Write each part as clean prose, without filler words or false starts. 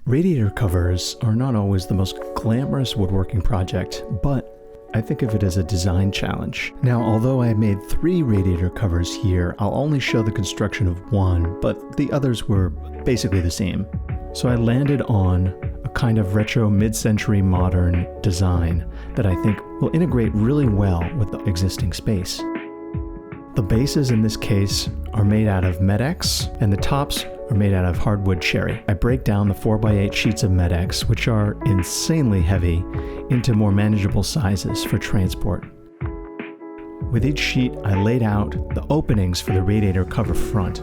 Radiator covers are not always the most glamorous woodworking project, but I think of it as a design challenge. Now, although I made 3 radiator covers here, I'll only show the construction of one, but the others were basically the same. So I landed on a kind of retro mid-century modern design that I think will integrate really well with the existing space. The bases in this case are made out of Medex, and the tops are made out of hardwood cherry. I break down the 4x8 sheets of Medex, which are insanely heavy, into more manageable sizes for transport. With each sheet, I laid out the openings for the radiator cover front.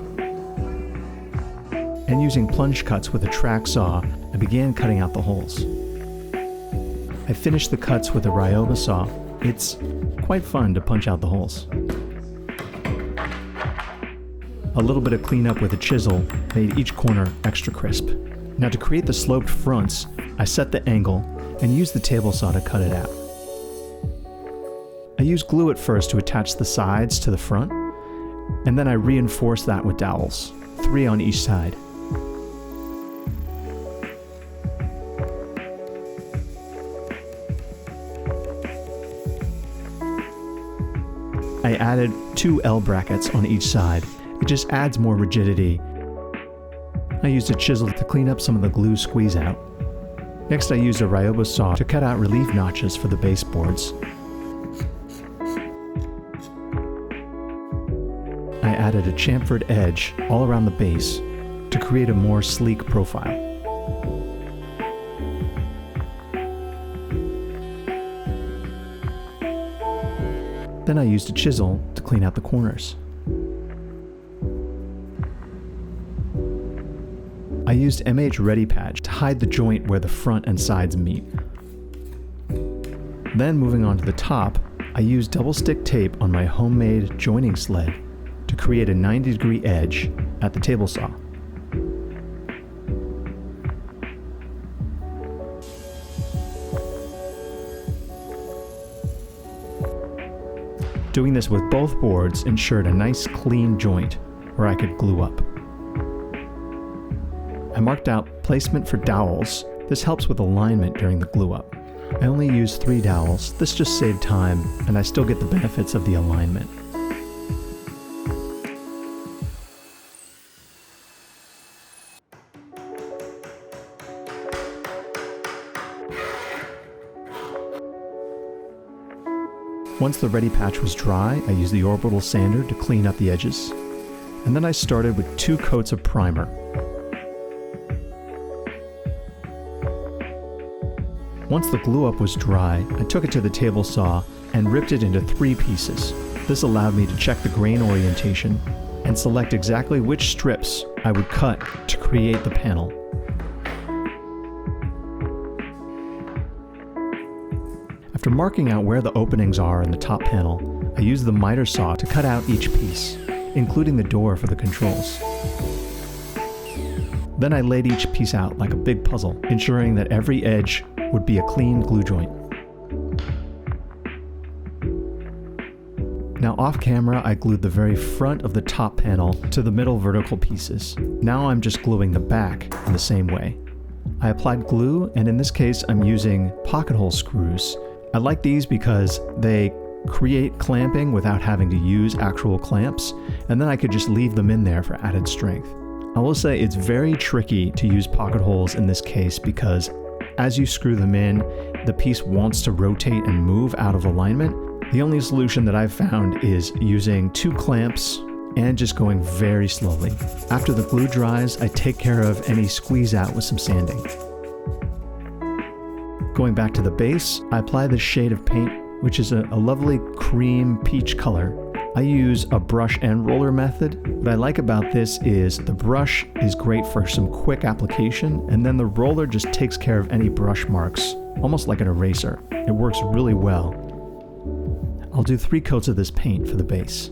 And using plunge cuts with a track saw, I began cutting out the holes. I finished the cuts with a Ryoba saw. It's quite fun to punch out the holes. A little bit of cleanup with a chisel made each corner extra crisp. Now to create the sloped fronts, I set the angle and used the table saw to cut it out. I used glue at first to attach the sides to the front, and then I reinforced that with dowels, 3 on each side. I added 2 L brackets on each side. It just adds more rigidity. I used a chisel to clean up some of the glue squeeze out. Next I used a Ryoba saw to cut out relief notches for the baseboards. I added a chamfered edge all around the base to create a more sleek profile. Then I used a chisel to clean out the corners. I used MH Ready Patch to hide the joint where the front and sides meet. Then moving on to the top, I used double stick tape on my homemade joining sled to create a 90-degree edge at the table saw. Doing this with both boards ensured a nice clean joint where I could glue up. I marked out placement for dowels. This helps with alignment during the glue up. I only used 3 dowels. This just saved time, and I still get the benefits of the alignment. Once the ready patch was dry, I used the orbital sander to clean up the edges. And then I started with 2 coats of primer. Once the glue up was dry, I took it to the table saw and ripped it into 3 pieces. This allowed me to check the grain orientation and select exactly which strips I would cut to create the panel. After marking out where the openings are in the top panel, I used the miter saw to cut out each piece, including the door for the controls. Then I laid each piece out like a big puzzle, ensuring that every edge would be a clean glue joint. Now off camera, I glued the very front of the top panel to the middle vertical pieces. Now I'm just gluing the back in the same way. I applied glue, and in this case I'm using pocket hole screws. I like these because they create clamping without having to use actual clamps, and then I could just leave them in there for added strength. I will say it's very tricky to use pocket holes in this case because as you screw them in, the piece wants to rotate and move out of alignment. The only solution that I've found is using 2 clamps and just going very slowly. After the glue dries, I take care of any squeeze out with some sanding. Going back to the base, I apply this shade of paint, which is a lovely cream peach color. I use a brush and roller method. What I like about this is the brush is great for some quick application, and then the roller just takes care of any brush marks, almost like an eraser. It works really well. I'll do 3 coats of this paint for the base.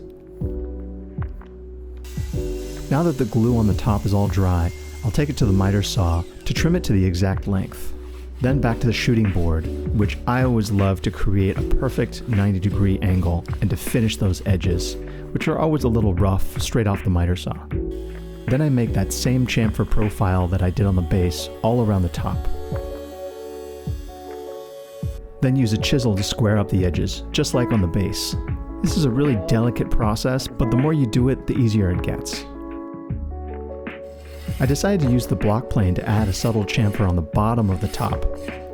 Now that the glue on the top is all dry, I'll take it to the miter saw to trim it to the exact length. Then back to the shooting board, which I always love to create a perfect 90-degree angle and to finish those edges, which are always a little rough straight off the miter saw. Then I make that same chamfer profile that I did on the base all around the top. Then use a chisel to square up the edges, just like on the base. This is a really delicate process, but the more you do it, the easier it gets. I decided to use the block plane to add a subtle chamfer on the bottom of the top.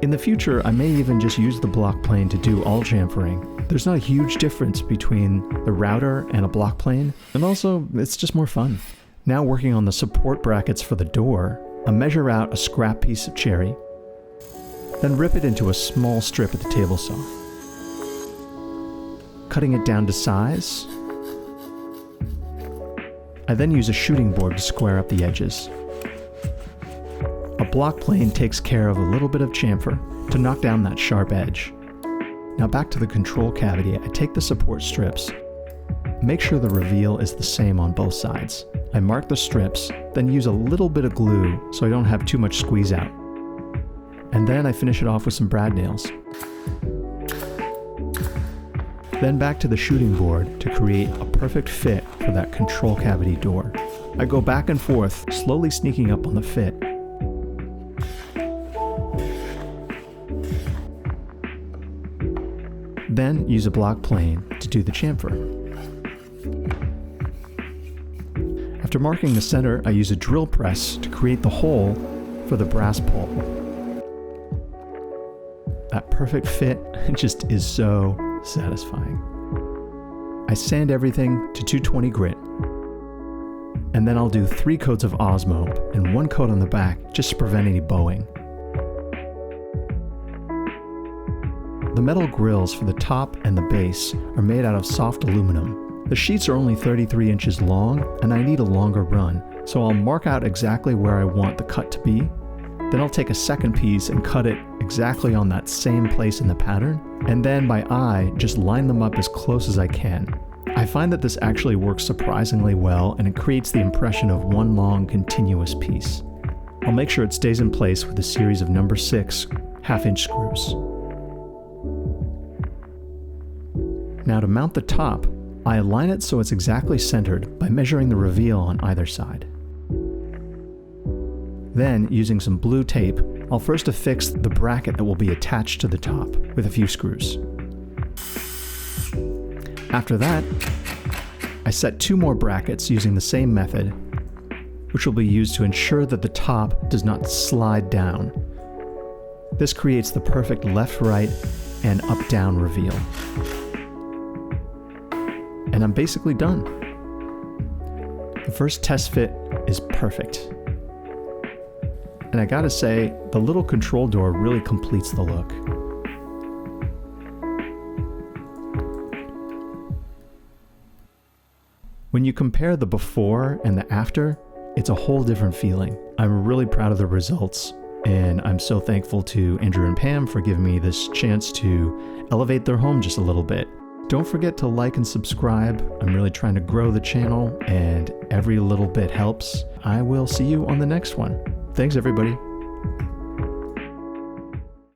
In the future, I may even just use the block plane to do all chamfering. There's not a huge difference between the router and a block plane, and also, it's just more fun. Now working on the support brackets for the door, I measure out a scrap piece of cherry, then rip it into a small strip at the table saw. Cutting it down to size, I then use a shooting board to square up the edges. A block plane takes care of a little bit of chamfer to knock down that sharp edge. Now back to the control cavity, I take the support strips. Make sure the reveal is the same on both sides. I mark the strips, then use a little bit of glue so I don't have too much squeeze out. And then I finish it off with some brad nails. Then back to the shooting board to create a perfect fit for that control cavity door. I go back and forth, slowly sneaking up on the fit. Then use a block plane to do the chamfer. After marking the center, I use a drill press to create the hole for the brass pole. That perfect fit just is so satisfying. I sand everything to 220 grit, and then I'll do 3 coats of Osmo and 1 coat on the back just to prevent any bowing. The metal grills for the top and the base are made out of soft aluminum. The sheets are only 33 inches long, and I need a longer run, so I'll mark out exactly where I want the cut to be. Then I'll take a second piece and cut it exactly on that same place in the pattern, and then by eye, just line them up as close as I can. I find that this actually works surprisingly well, and it creates the impression of one long, continuous piece. I'll make sure it stays in place with a series of number 6 half-inch screws. Now to mount the top, I align it so it's exactly centered by measuring the reveal on either side. Then, using some blue tape, I'll first affix the bracket that will be attached to the top with a few screws. After that, I set 2 more brackets using the same method, which will be used to ensure that the top does not slide down. This creates the perfect left-right and up-down reveal. And I'm basically done. The first test fit is perfect. And I gotta say, the little control door really completes the look. When you compare the before and the after, it's a whole different feeling. I'm really proud of the results, and I'm so thankful to Andrew and Pam for giving me this chance to elevate their home just a little bit. Don't forget to like and subscribe. I'm really trying to grow the channel, and every little bit helps. I will see you on the next one. Thanks, everybody.